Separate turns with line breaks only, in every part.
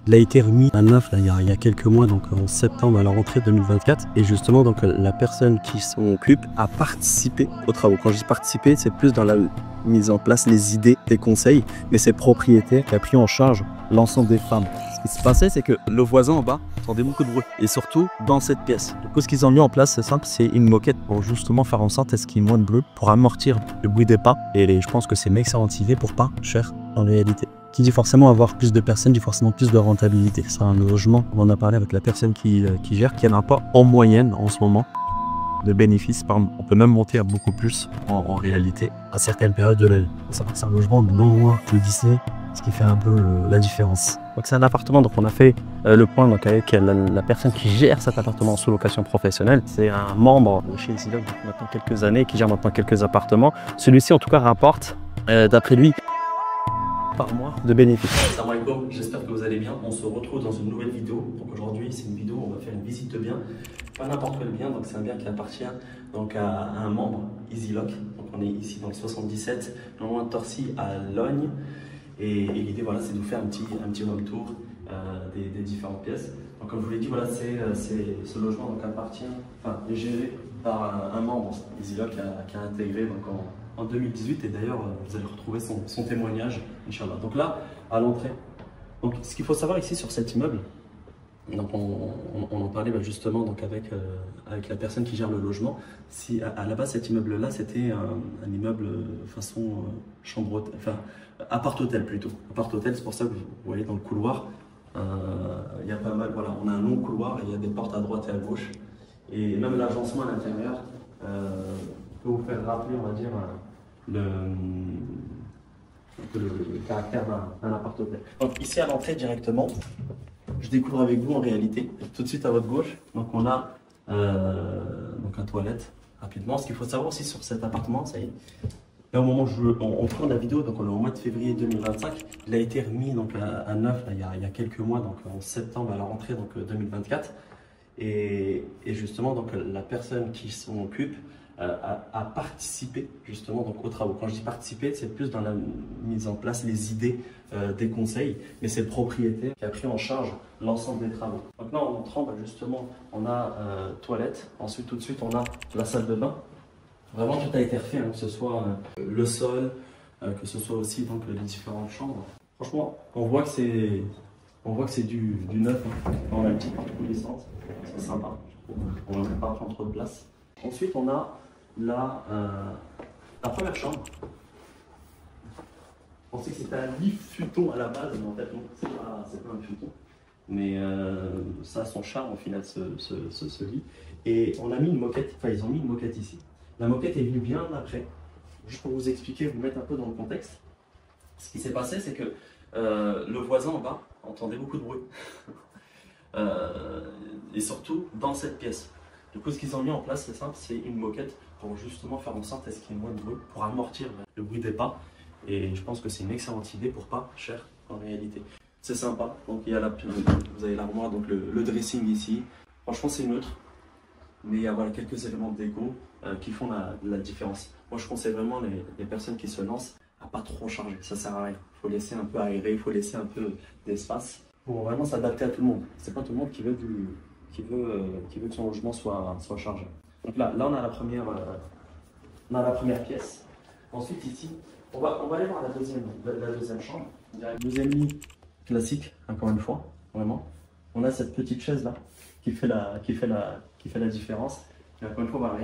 Il a été remis à neuf là, il y a quelques mois, donc en septembre à la rentrée 2024. Et justement, donc la personne qui s'en occupe a participé aux travaux. Quand je dis participer, c'est plus dans la mise en place, les idées, des conseils, mais c'est le propriétaire qui a pris en charge l'ensemble des femmes. Ce qui se passait, c'est que le voisin en bas entendait beaucoup de bruit, et surtout dans cette pièce. Du coup, ce qu'ils ont mis en place, c'est simple, c'est une moquette pour justement faire en sorte à ce qu'il y ait moins de bruit, pour amortir le bruit des pas. Et je pense que c'est une excellente idée pour pas cher en réalité. Qui dit forcément avoir plus de personnes, dit forcément plus de rentabilité. C'est un logement, on en a parlé avec la personne qui gère, qui n'a pas en moyenne en ce moment de bénéfices. On peut même monter à beaucoup plus en réalité à certaines périodes de l'année. C'est un logement de non loin de Disney, ce qui fait un peu la différence. Donc c'est un appartement, donc on a fait le point donc, avec la personne qui gère cet appartement sous location professionnelle. C'est un membre de chez Isidoc depuis maintenant quelques années, qui gère maintenant quelques appartements. Celui-ci en tout cas rapporte, d'après lui, par mois de bénéfices.
Salam alaikum, j'espère que vous allez bien. On se retrouve dans une nouvelle vidéo. Donc aujourd'hui, c'est une vidéo où on va faire une visite de bien. Pas n'importe quel bien, donc c'est un bien qui appartient donc à un membre EasyLock. Donc on est ici dans le 77, non loin de Torcy à Logne. Et l'idée, voilà, c'est de vous faire un petit home tour des différentes pièces. Donc comme je vous l'ai dit, voilà, ce logement donc est géré par un membre EasyLock qui a intégré donc en 2018, et d'ailleurs vous allez retrouver son témoignage, Inch'Allah. Donc là, à l'entrée, donc ce qu'il faut savoir ici sur cet immeuble, donc on en parlait justement donc avec la personne qui gère le logement. Si à la base cet immeuble-là c'était un immeuble façon chambre, enfin appart-hôtel plutôt. Appart-hôtel, c'est pour ça que vous voyez dans le couloir, il y a pas mal, voilà, on a un long couloir et il y a des portes à droite et à gauche. Et même l'agencement à l'intérieur peut vous faire rappeler, on va dire, le caractère d'un appart-hôtel. Donc ici à l'entrée directement, je découvre avec vous en réalité, tout de suite à votre gauche, donc on a donc un toilette rapidement. Ce qu'il faut savoir aussi sur cet appartement, ça y est, là au moment où on tourne la vidéo, donc on est au mois de février 2025, il a été remis donc à neuf là, il y a quelques mois, donc en septembre à la rentrée donc 2024. Et justement donc la personne qui s'en occupe a participé justement donc aux travaux. Quand je dis participer, c'est plus dans la mise en place, les idées, des conseils, mais c'est le propriétaire qui a pris en charge l'ensemble des travaux. Donc là en entrant, justement on a toilette, ensuite tout de suite on a la salle de bain. Vraiment tout a été refait, hein, que ce soit le sol, que ce soit aussi donc les différentes chambres. Franchement, on voit que c'est du neuf, hein, dans la petite tous les sens. C'est sympa, on ne va pas prendre trop de place. Ensuite on a la première chambre. Je pensais que c'était un lit futon à la base, mais en fait non, c'est pas un futon. Mais ça a son charme au final, ce lit. Et on a mis une moquette, enfin ils ont mis une moquette ici. La moquette est venue bien après. Juste pour vous expliquer, vous mettre un peu dans le contexte. Ce qui s'est passé, c'est que le voisin en bas entendait beaucoup de bruit. Et surtout dans cette pièce. Du coup, ce qu'ils ont mis en place, c'est simple, c'est une moquette pour justement faire en sorte à ce qu'il y ait moins de bruit, pour amortir le bruit des pas. Et je pense que c'est une excellente idée pour pas cher en réalité. C'est sympa. Donc il y a vous avez l'armoire, donc le dressing ici. Franchement, c'est neutre, mais il y a voilà, quelques éléments de déco qui font la différence. Moi, je conseille vraiment les personnes qui se lancent à pas trop charger. Ça sert à rien. Il faut laisser un peu aérer, il faut laisser un peu d'espace pour vraiment s'adapter à tout le monde. C'est pas tout le monde qui veut que son logement soit chargé. Donc là on a la première pièce. Ensuite ici, on va aller voir la deuxième chambre. Le deuxième lit classique, encore une fois, vraiment. On a cette petite chaise là qui fait la différence. Et encore une fois, bah,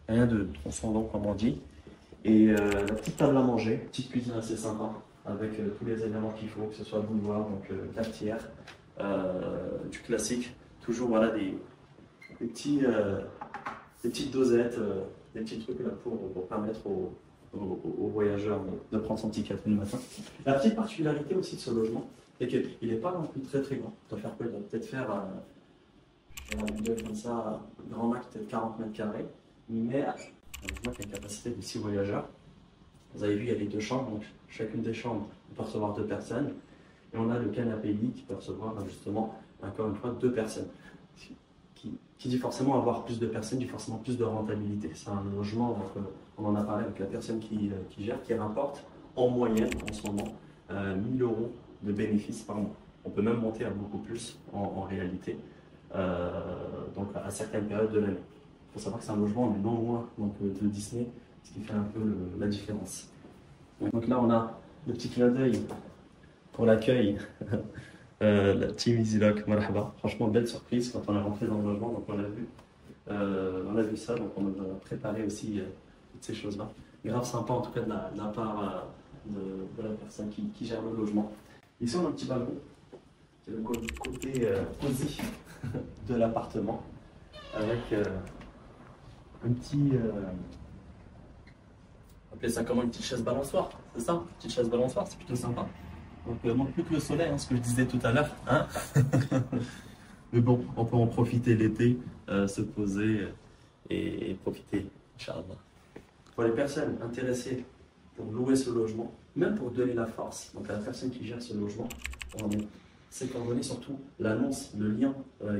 rien de transcendant comme on dit. Et la petite table à manger, petite cuisine assez sympa avec tous les éléments qu'il faut, que ce soit bouilloire, donc cafetière, du classique. Toujours voilà, des petites dosettes, des petits trucs là pour permettre aux voyageurs de prendre son petit café le matin. La petite particularité aussi de ce logement, c'est qu'il n'est pas non plus très grand. Il doit faire quoi? Il doit peut-être faire comme ça, grand max peut-être 40 mètres carrés. Mais je vois qu'il y a une capacité de 6 voyageurs. Vous avez vu, il y a les deux chambres, donc chacune des chambres peut recevoir 2 personnes. Et on a le canapé lit qui peut recevoir justement, encore une fois, 2 personnes. Qui dit forcément avoir plus de personnes, dit forcément plus de rentabilité. C'est un logement, donc, on en a parlé avec la personne qui gère, qui rapporte en moyenne en ce moment 1000 € de bénéfices par mois. On peut même monter à beaucoup plus en réalité, donc à certaines périodes de l'année. Il faut savoir que c'est un logement, on est non loin donc, de Disney, ce qui fait un peu la différence. Donc là, on a le petit clin d'œil pour l'accueil. La team EasyLock, marhaba. Franchement, belle surprise quand on est rentré dans le logement. Donc on a vu ça, donc on a préparé aussi toutes ces choses-là. Grave sympa en tout cas de la part de la personne qui gère le logement. Ici, on a un petit balcon. C'est le côté cosy de l'appartement avec un petit. Appelez ça comment, une petite chaise balançoire, c'est ça? Une petite chaise balançoire, c'est plutôt sympa. Donc, manque plus que le soleil, hein, ce que je disais tout à l'heure. Hein. Mais bon, on peut en profiter l'été, se poser et profiter, Inch'Allah. Pour les personnes intéressées pour louer ce logement, même pour donner la force, donc à la personne qui gère ce logement, on met ses coordonnées, surtout l'annonce, le lien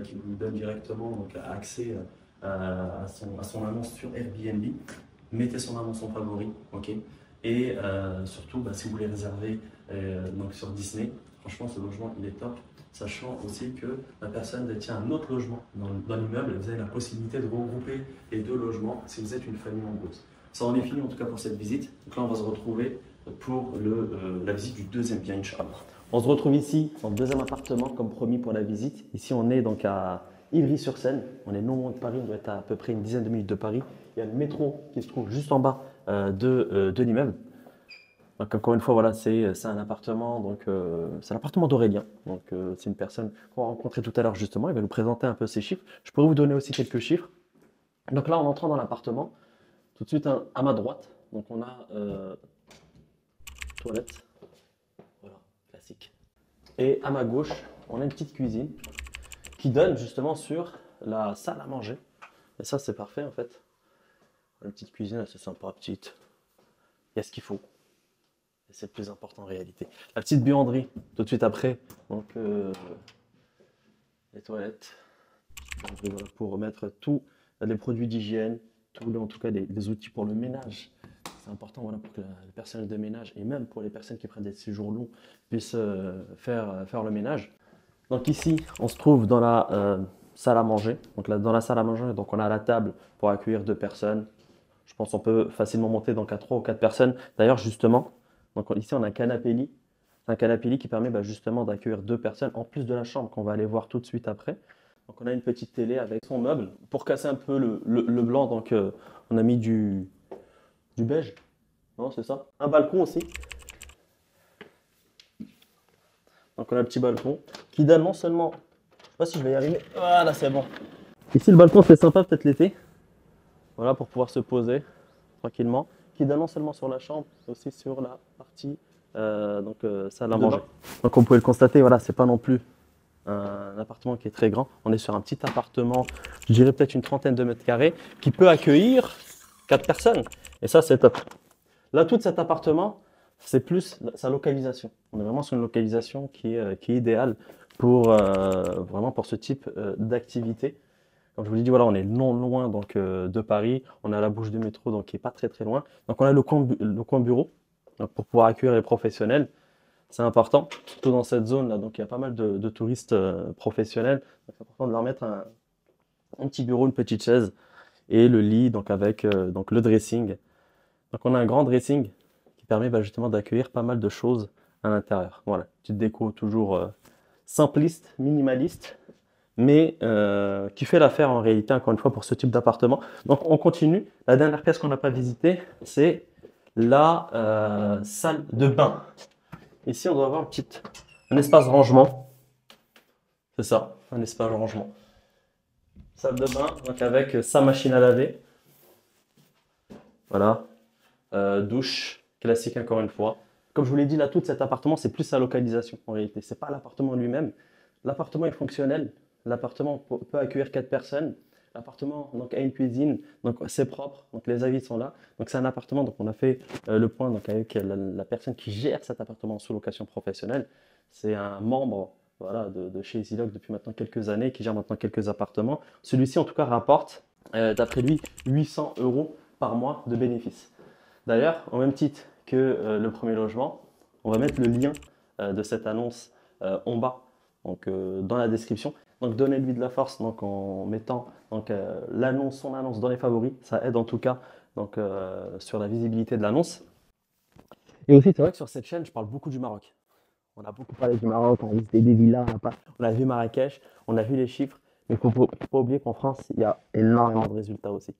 qui vous donne directement donc, accès à son annonce sur Airbnb. Mettez son annonce en favori, ok. Et surtout, bah, si vous voulez réserver donc sur Disney, franchement, ce logement, il est top. Sachant aussi que la personne détient un autre logement dans l'immeuble, vous avez la possibilité de regrouper les deux logements si vous êtes une famille nombreuse. Ça en est fini en tout cas pour cette visite. Donc là, on va se retrouver pour la visite du deuxième bien, Inch'Allah. On se retrouve ici dans le deuxième appartement, comme promis pour la visite. Ici, on est donc à Ivry-sur-Seine. On est non loin de Paris, on doit être à peu près une dizaine de minutes de Paris. Il y a le métro qui se trouve juste en bas de l'immeuble. Donc encore une fois, voilà, c'est un appartement, donc c'est l'appartement d'Aurélien. Donc c'est une personne qu'on va rencontrer tout à l'heure justement. Il va nous présenter un peu ses chiffres. Je pourrais vous donner aussi quelques chiffres. Donc là, en entrant dans l'appartement, tout de suite à ma droite, donc on a toilette, voilà, classique. Et à ma gauche, on a une petite cuisine qui donne justement sur la salle à manger. Et ça, c'est parfait en fait. Une petite cuisine assez sympa, petite. Il y a ce qu'il faut. Et c'est le plus important en réalité. La petite buanderie, tout de suite après. Donc, les toilettes. Donc, voilà, pour remettre tous les produits d'hygiène, en tout cas des outils pour le ménage. C'est important voilà, pour que le personnel de ménage et même pour les personnes qui prennent des séjours longs puissent faire le ménage. Donc ici, on se trouve dans la salle à manger. Donc là, dans la salle à manger, donc on a la table pour accueillir 2 personnes. Je pense qu'on peut facilement monter donc à 3 ou 4 personnes. D'ailleurs, justement, donc ici on a un canapé lit. C'est un canapé lit qui permet justement d'accueillir 2 personnes en plus de la chambre qu'on va aller voir tout de suite après. Donc on a une petite télé avec son meuble. Pour casser un peu le blanc, donc on a mis du beige. Non, c'est ça. Un balcon aussi. Donc on a un petit balcon qui donne non seulement, je sais pas si je vais y arriver, voilà c'est bon. Ici le balcon c'est sympa peut-être l'été, voilà pour pouvoir se poser tranquillement, qui donne non seulement sur la chambre, mais aussi sur la partie salle à manger. Donc on pouvait le constater, voilà c'est pas non plus un appartement qui est très grand, on est sur un petit appartement, je dirais peut-être une trentaine de mètres carrés, qui peut accueillir 4 personnes et ça c'est top. L'atout de cet appartement, c'est plus sa localisation. On est vraiment sur une localisation qui est idéale pour, vraiment pour ce type d'activité. Comme je vous l'ai dit, voilà, on est non loin donc, de Paris. On est à la bouche du métro, donc qui n'est pas très très loin. Donc on a le coin bureau donc, pour pouvoir accueillir les professionnels. C'est important, surtout dans cette zone-là. Donc il y a pas mal de touristes professionnels. C'est important de leur mettre un petit bureau, une petite chaise et le lit donc, avec donc, le dressing. Donc on a un grand dressing qui permet justement d'accueillir pas mal de choses à l'intérieur. Voilà, petite déco toujours simpliste, minimaliste, mais qui fait l'affaire en réalité, encore une fois, pour ce type d'appartement. Donc on continue. La dernière pièce qu'on n'a pas visitée, c'est la salle de bain. Ici, on doit avoir un espace rangement. C'est ça, un espace rangement. Salle de bain, donc avec sa machine à laver. Voilà. Douche classique encore une fois. Comme je vous l'ai dit, l'atout de cet appartement, c'est plus sa localisation en réalité. C'est pas l'appartement lui-même. L'appartement est fonctionnel. L'appartement peut accueillir 4 personnes. L'appartement donc, a une cuisine, donc c'est propre, donc les avis sont là. Donc c'est un appartement, donc on a fait le point donc, avec la personne qui gère cet appartement sous location professionnelle. C'est un membre voilà, de chez EasyLock depuis maintenant quelques années, qui gère maintenant quelques appartements. Celui-ci en tout cas rapporte, d'après lui, 800 € par mois de bénéfices. D'ailleurs, au même titre que le premier logement, on va mettre le lien de cette annonce en bas donc, dans la description. Donc donnez-lui de la force donc, en mettant donc, son annonce dans les favoris. Ça aide en tout cas donc, sur la visibilité de l'annonce. Et aussi, c'est vrai que sur cette chaîne, je parle beaucoup du Maroc. On a beaucoup parlé du Maroc, on a visité des villas, on a vu Marrakech, on a vu les chiffres. Mais il ne faut pas oublier qu'en France, il y a énormément de résultats aussi.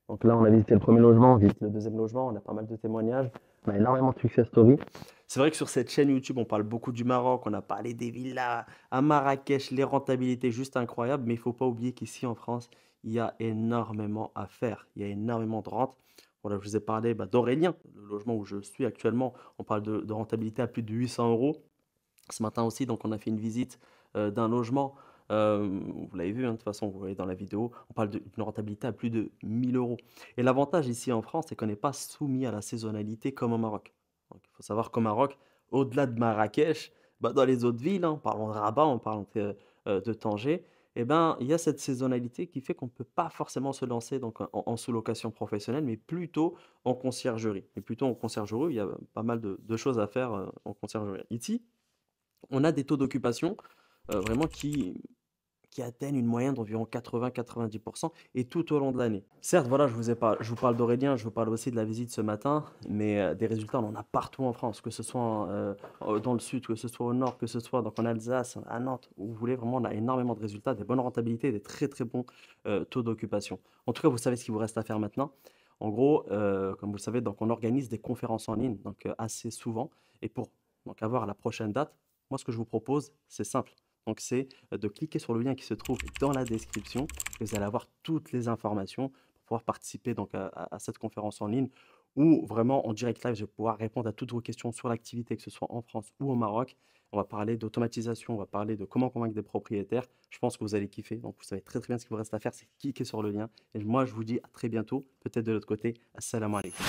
Donc là, on a visité le premier logement, on visite le deuxième logement, on a pas mal de témoignages, on a énormément de success stories. C'est vrai que sur cette chaîne YouTube, on parle beaucoup du Maroc, on a parlé des villas à Marrakech, les rentabilités juste incroyables, mais il ne faut pas oublier qu'ici en France, il y a énormément à faire, il y a énormément de rentes. Voilà, je vous ai parlé d'Aurélien, le logement où je suis actuellement, on parle de rentabilité à plus de 800 euros. Ce matin aussi, donc on a fait une visite d'un logement. Vous l'avez vu, hein, de toute façon, vous voyez dans la vidéo, on parle d'une rentabilité à plus de 1000 euros. Et l'avantage ici en France, c'est qu'on n'est pas soumis à la saisonnalité comme au Maroc. Donc, il faut savoir qu'au Maroc, au-delà de Marrakech, dans les autres villes, hein, parlons de Rabat, on parle de Tanger, eh ben, il y a cette saisonnalité qui fait qu'on ne peut pas forcément se lancer donc, en sous-location professionnelle, mais plutôt en conciergerie. Et plutôt en conciergerie, il y a pas mal de choses à faire en conciergerie. Ici, on a des taux d'occupation vraiment qui atteignent une moyenne d'environ 80-90% et tout au long de l'année. Certes, voilà, je vous parle d'Aurélien, je vous parle aussi de la visite ce matin, mais des résultats, on en a partout en France, que ce soit dans le sud, que ce soit au nord, que ce soit donc en Alsace, à Nantes, où vous voulez vraiment, on a énormément de résultats, des bonnes rentabilités, des très très bons taux d'occupation. En tout cas, vous savez ce qu'il vous reste à faire maintenant. En gros, comme vous le savez, donc on organise des conférences en ligne, donc assez souvent, et pour donc avoir la prochaine date, moi, ce que je vous propose, c'est simple. Donc, c'est de cliquer sur le lien qui se trouve dans la description et vous allez avoir toutes les informations pour pouvoir participer donc, à cette conférence en ligne où vraiment en direct live, je vais pouvoir répondre à toutes vos questions sur l'activité, que ce soit en France ou au Maroc. On va parler d'automatisation, on va parler de comment convaincre des propriétaires. Je pense que vous allez kiffer. Donc, vous savez très très bien ce qu'il vous reste à faire, c'est cliquer sur le lien. Et moi, je vous dis à très bientôt, peut-être de l'autre côté. Assalamu alaikum.